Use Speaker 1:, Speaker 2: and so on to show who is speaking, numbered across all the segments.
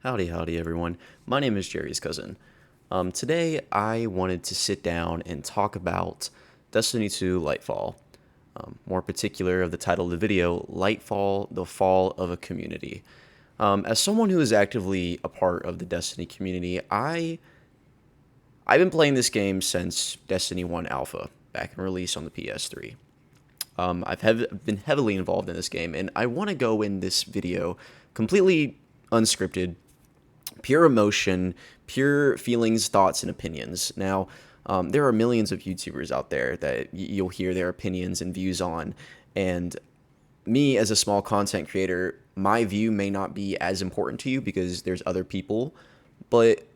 Speaker 1: Howdy, howdy, everyone. My name is Jerry's cousin. Today, I wanted to sit down and talk about Destiny 2 Lightfall. More particular of the title of the video, Lightfall, the Fall of a Community. As someone who is actively a part of the Destiny community, I've been playing this game since Destiny 1 Alpha, back in release on the PS3. I've been heavily involved in this game, and I want to go in this video completely unscripted, pure emotion, pure feelings, thoughts, and opinions. Now, there are millions of YouTubers out there that you'll hear their opinions and views on, and me as a small content creator, my view may not be as important to you because there's other people, but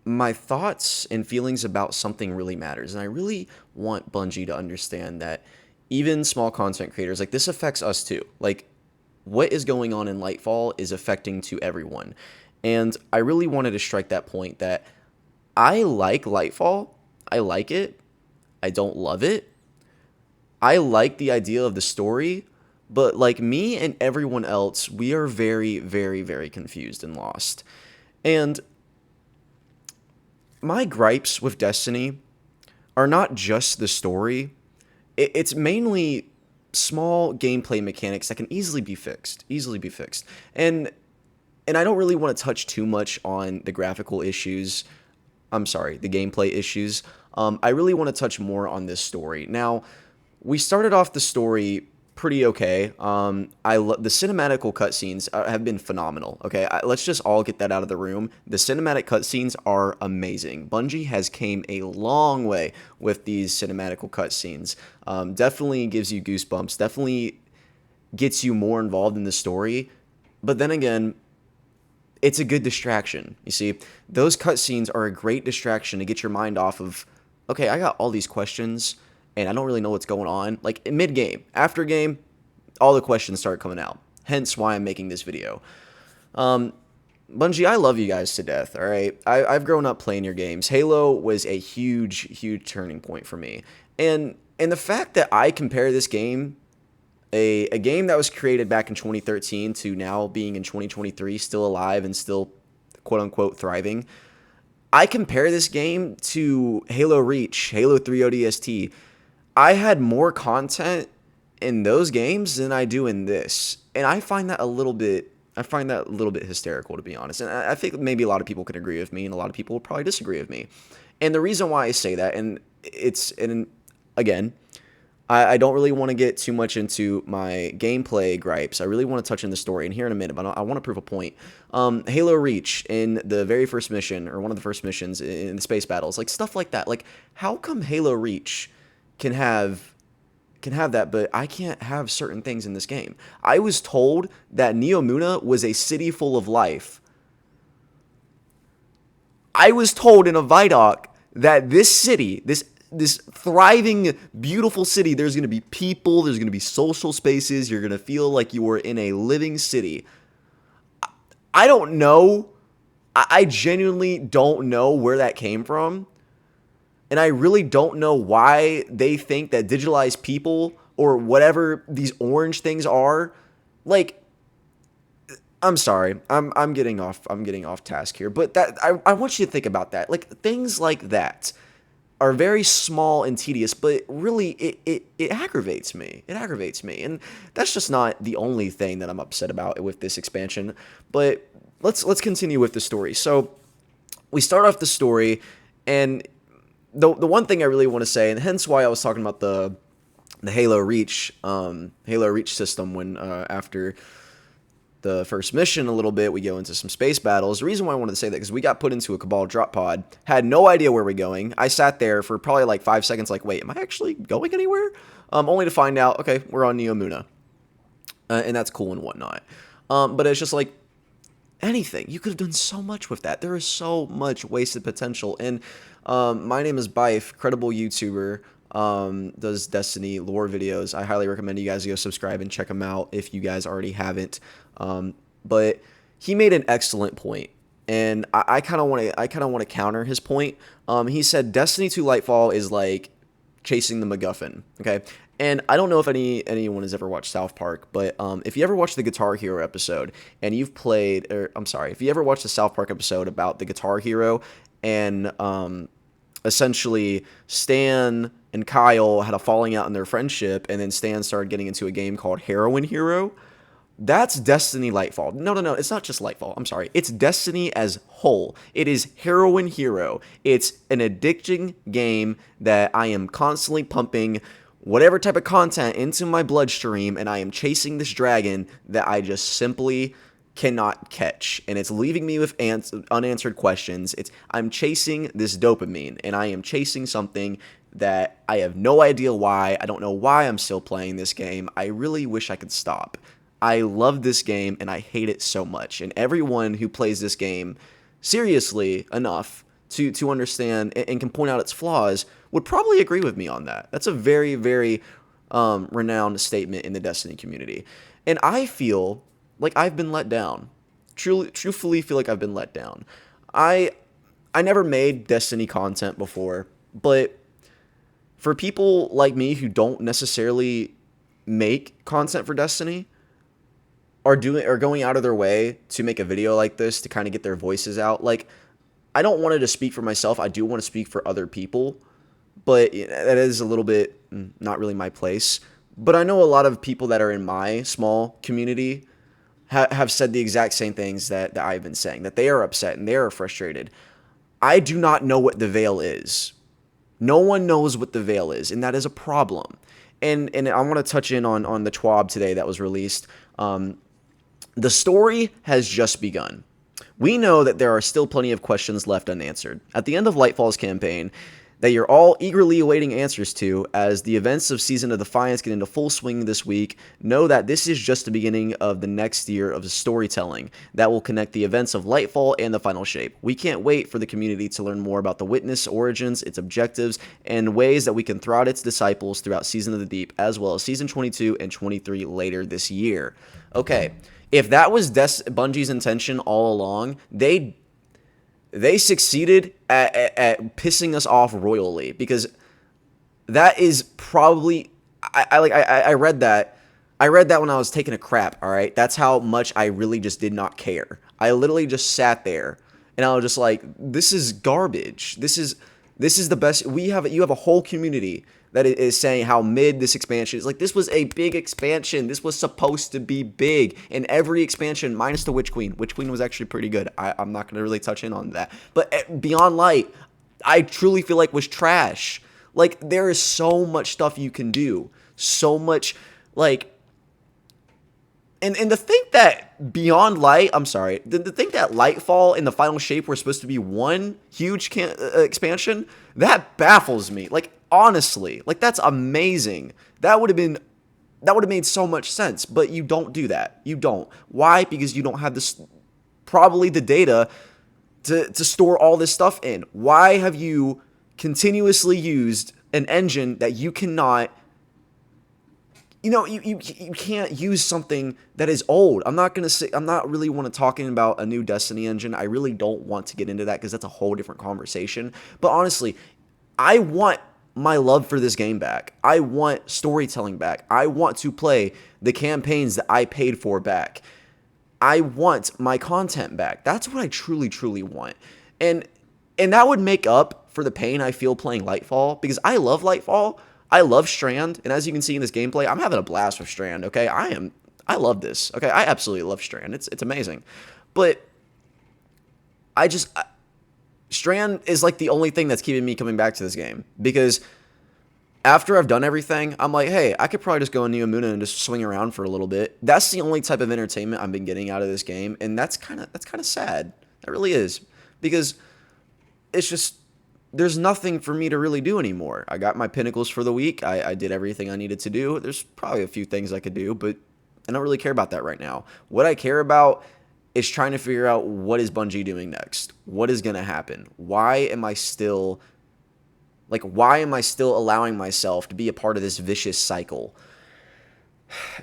Speaker 1: my thoughts and feelings about something really matters, and I really want Bungie to understand that even small content creators, like, this affects us too. Like, what is going on in Lightfall is affecting to everyone. And I really wanted to strike that point that I like Lightfall. I like it. I don't love it. I like the idea of the story, but like me and everyone else, we are very, very, very confused and lost. And my gripes with Destiny are not just the story. It's mainly small gameplay mechanics that can easily be fixed. And I don't really want to touch too much on the graphical issues. I'm sorry, the gameplay issues. I really want to touch more on this story. Now, we started off the story pretty okay. The cinematical cutscenes have been phenomenal. Okay, let's just all get that out of the room. The cinematic cutscenes are amazing. Bungie has came a long way with these cinematical cutscenes. Definitely gives you goosebumps. Definitely gets you more involved in the story. But then again, it's a good distraction. You see, those cutscenes are a great distraction to get your mind off of, okay, I got all these questions and I don't really know what's going on. Like, in mid-game, after game, all the questions start coming out. Hence why I'm making this video. Bungie, I love you guys to death, all right? I've grown up playing your games. Halo was a huge, huge turning point for me. And the fact that I compare this game, a game that was created back in 2013 to now being in 2023, still alive and still quote-unquote thriving, I compare this game to Halo Reach, Halo 3 ODST. I had more content in those games than I do in this, and I find that a little bit hysterical, to be honest. And I think maybe a lot of people can agree with me, and a lot of people will probably disagree with me. And the reason why I say that, again, I don't really want to get too much into my gameplay gripes. I really want to touch on the story, and here in a minute, but I want to prove a point. Halo Reach, in the very first mission, or one of the first missions in the space battles, like, stuff like that. Like, how come Halo Reach can have that, but I can't have certain things in this game? I was told that Neomuna was a city full of life. I was told in a Vidoc that this city, this thriving, beautiful city, there's going to be people, there's going to be social spaces, you're going to feel like you are in a living city. I don't know. I genuinely don't know where that came from. And I really don't know why they think that digitalized people, or whatever these orange things are, like, I'm sorry, I'm getting off task here, but that I want you to think about that. Like, things like that are very small and tedious, but really it aggravates me. It aggravates me, and that's just not the only thing that I'm upset about with this expansion. But let's continue with the story. So we start off the story, and the one thing I really want to say, and hence why I was talking about the Halo Reach system when after the first mission a little bit, we go into some space battles. The reason why I wanted to say that, because we got put into a Cabal drop pod, had no idea where we're going. I sat there for probably like 5 seconds, like, wait, am I actually going anywhere? Only to find out, okay, we're on Neomuna, and that's cool and whatnot. But it's just like, anything. You could have done so much with that. There is so much wasted potential. And my name is Bife, credible YouTuber, does Destiny lore videos. I highly recommend you guys go subscribe and check him out if you guys already haven't. But he made an excellent point, and I kind of want to counter his point. He said Destiny 2 Lightfall is like chasing the MacGuffin, okay? And I don't know if anyone has ever watched South Park, but if you ever watched the Guitar Hero episode and you've played, or I'm sorry, if you ever watched the South Park episode about the Guitar Hero and essentially Stan and Kyle had a falling out in their friendship, and then Stan started getting into a game called Heroin Hero. That's Destiny Lightfall. No, it's not just Lightfall. I'm sorry. It's Destiny as whole. It is Heroin Hero. It's an addicting game that I am constantly pumping whatever type of content into my bloodstream, and I am chasing this dragon that I just simply cannot catch, and it's leaving me with unanswered questions. I'm chasing this dopamine, and I am chasing something that I have no idea why. I don't know why I'm still playing this game. I really wish I could stop. I love this game, and I hate it so much. And everyone who plays this game seriously enough to understand and can point out its flaws would probably agree with me on that. That's a very, very renowned statement in the Destiny community. And I feel like I've been let down. Truthfully feel like I've been let down. I never made Destiny content before, but for people like me who don't necessarily make content for Destiny, are going out of their way to make a video like this to kind of get their voices out. Like, I don't want to just speak for myself. I do want to speak for other people, but that is a little bit not really my place. But I know a lot of people that are in my small community have said the exact same things that I've been saying, that they are upset and they are frustrated. I do not know what the veil is. No one knows what the veil is, and that is a problem. And I want to touch in on the TWAB today that was released. The story has just begun. We know that there are still plenty of questions left unanswered. At the end of Lightfall's campaign, that you're all eagerly awaiting answers to, as the events of Season of Defiance get into full swing this week, know that this is just the beginning of the next year of storytelling that will connect the events of Lightfall and the final shape. We can't wait for the community to learn more about the Witness origins, its objectives, and ways that we can thwart its disciples throughout Season of the Deep, as well as Season 22 and 23 later this year. Okay, if that was Bungie's intention all along, they succeeded at pissing us off royally, because that is probably I read that when I was taking a crap. All right, that's how much I really just did not care. I literally just sat there and I was just like, this is garbage. This is the best. You have a whole community that is saying how mid this expansion is. Like, this was a big expansion. This was supposed to be big. And every expansion, minus the Witch Queen. Witch Queen was actually pretty good. I'm not going to really touch in on that. But Beyond Light, I truly feel like was trash. Like, there is so much stuff you can do. So much, like... And to think that Beyond Light, I'm sorry, to think that Lightfall and the final shape were supposed to be one huge expansion, that baffles me. Like, honestly, like, that's amazing. That would have made so much sense, but you don't do that. You don't. Why? Because you don't have this, probably the data to store all this stuff in. Why have you continuously used an engine that you cannot... you can't use something that is old. I'm not really want to talking about a new Destiny engine. I really don't want to get into that because that's a whole different conversation. But honestly, I want my love for this game back. I want storytelling back. I want to play the campaigns that I paid for back. I want my content back. That's what I truly, truly want. And that would make up for the pain I feel playing Lightfall, because I love Lightfall. I love Strand, and as you can see in this gameplay, I'm having a blast with Strand, okay? I love this, okay? I absolutely love Strand. It's amazing. But Strand is like the only thing that's keeping me coming back to this game, because after I've done everything, I'm like, hey, I could probably just go in Neomuna and just swing around for a little bit. That's the only type of entertainment I've been getting out of this game, and that's kind of sad. It really is, because it's just... there's nothing for me to really do anymore. I got my pinnacles for the week. I did everything I needed to do. There's probably a few things I could do, but I don't really care about that right now. What I care about is trying to figure out, what is Bungie doing next? What is going to happen? Why am I still allowing myself to be a part of this vicious cycle?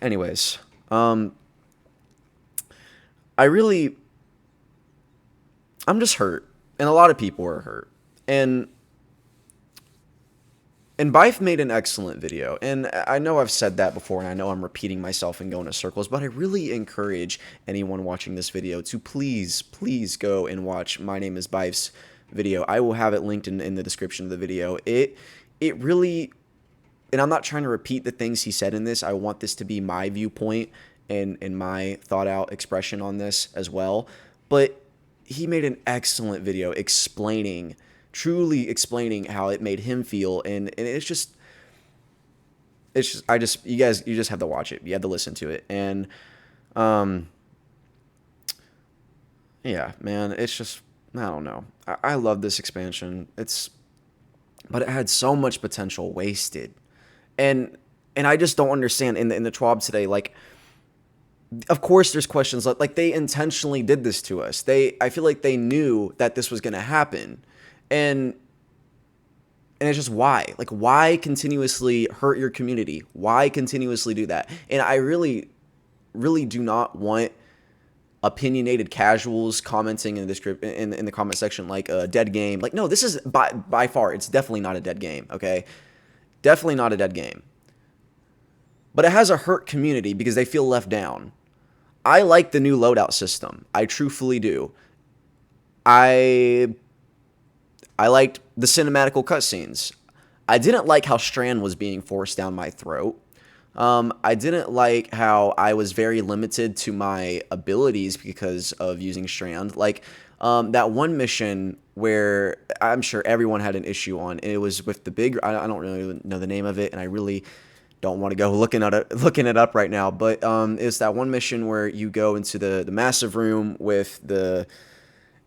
Speaker 1: Anyways, I'm just hurt, and a lot of people are hurt. And And Bife made an excellent video, and I know I've said that before, and I know I'm repeating myself and going in circles, but I really encourage anyone watching this video to please go and watch My Name is Bife's video. I will have it linked in the description of the video. It really, and I'm not trying to repeat the things he said in this. I want this to be my viewpoint and my thought out expression on this as well. But he made an excellent video truly explaining how it made him feel, and it's just you just have to watch it. You have to listen to it. And yeah, man, it's just, I don't know. I love this expansion. But it had so much potential wasted. And I just don't understand in the TWAB today, like, of course there's questions like they intentionally did this to us. I feel like they knew that this was going to happen. And it's just why? Like, why continuously hurt your community? Why continuously do that? And I really, really do not want opinionated casuals commenting in the comment section like a dead game. Like, no, this is by far, it's definitely not a dead game, okay? Definitely not a dead game. But it has a hurt community because they feel left down. I like the new loadout system. I truthfully do. I liked the cinematical cutscenes. I didn't like how Strand was being forced down my throat. I didn't like how I was very limited to my abilities because of using Strand. Like, that one mission where I'm sure everyone had an issue on, and it was with the big, I don't really know the name of it, and I really don't want to go looking it up right now, but it's that one mission where you go into the massive room with the...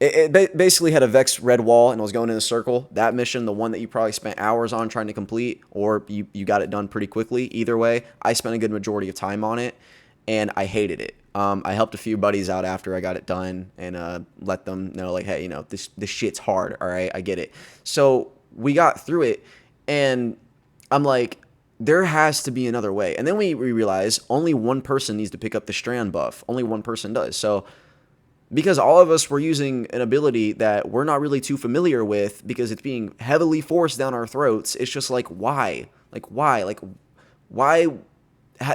Speaker 1: It basically had a Vex red wall, and it was going in a circle. That mission, the one that you probably spent hours on trying to complete, or you got it done pretty quickly. Either way, I spent a good majority of time on it, and I hated it. I helped a few buddies out after I got it done, and let them know, like, hey, this shit's hard, all right? I get it. So we got through it, and I'm like, there has to be another way. And then we realize only one person needs to pick up the Strand buff. Only one person does. So because all of us were using an ability that we're not really too familiar with because it's being heavily forced down our throats, it's just like, why? Like, why? Like, why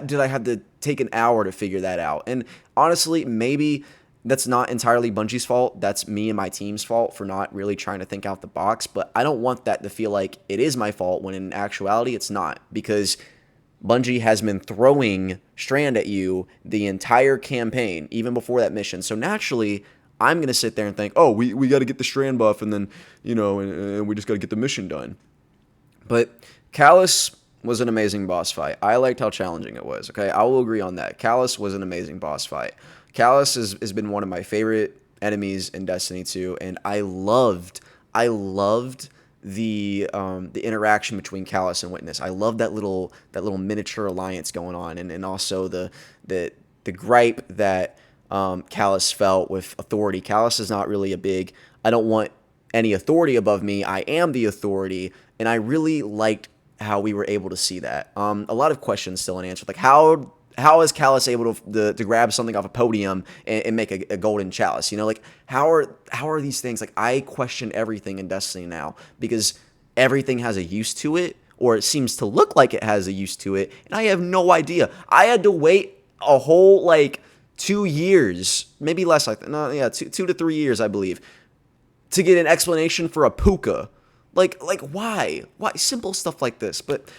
Speaker 1: did I have to take an hour to figure that out? And honestly, maybe that's not entirely Bungie's fault. That's me and my team's fault for not really trying to think out the box. But I don't want that to feel like it is my fault when in actuality it's not, because Bungie has been throwing Strand at you the entire campaign, even before that mission. So naturally, I'm going to sit there and think, oh, we got to get the Strand buff, and then, and we just got to get the mission done. But Callus was an amazing boss fight. I liked how challenging it was, okay? I will agree on that. Callus was an amazing boss fight. Callus has been one of my favorite enemies in Destiny 2, and I loved the interaction between Callus and Witness. I love that little miniature alliance going on, and also the gripe that Callus felt with authority. Callus is not really I don't want any authority above me. I am the authority, and I really liked how we were able to see that. A lot of questions still unanswered, like how is Callus able to grab something off a podium and make a golden chalice? Like, how are these things? Like, I question everything in Destiny now because everything has a use to it, or it seems to look like it has a use to it, and I have no idea. I had to wait a whole 2 years, maybe less. 2 to 3 years, I believe, to get an explanation for a puka. Like why? Why? Simple stuff like this. But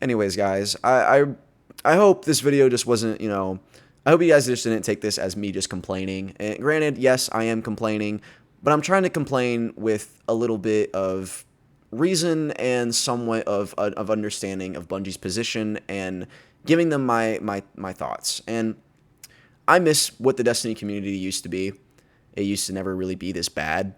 Speaker 1: anyways, guys, I hope this video just wasn't, I hope you guys just didn't take this as me just complaining. And granted, yes, I am complaining, but I'm trying to complain with a little bit of reason and somewhat of understanding of Bungie's position and giving them my thoughts. And I miss what the Destiny community used to be. It used to never really be this bad.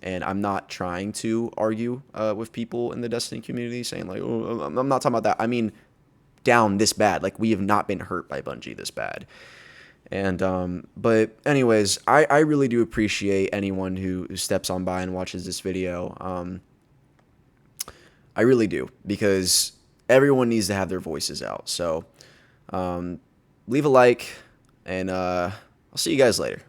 Speaker 1: And I'm not trying to argue with people in the Destiny community saying like, oh, I'm not talking about that. I mean, down this bad. Like, we have not been hurt by Bungie this bad. And but anyways, I really do appreciate anyone who steps on by and watches this video. I really do, because everyone needs to have their voices out. So leave a like, and I'll see you guys later.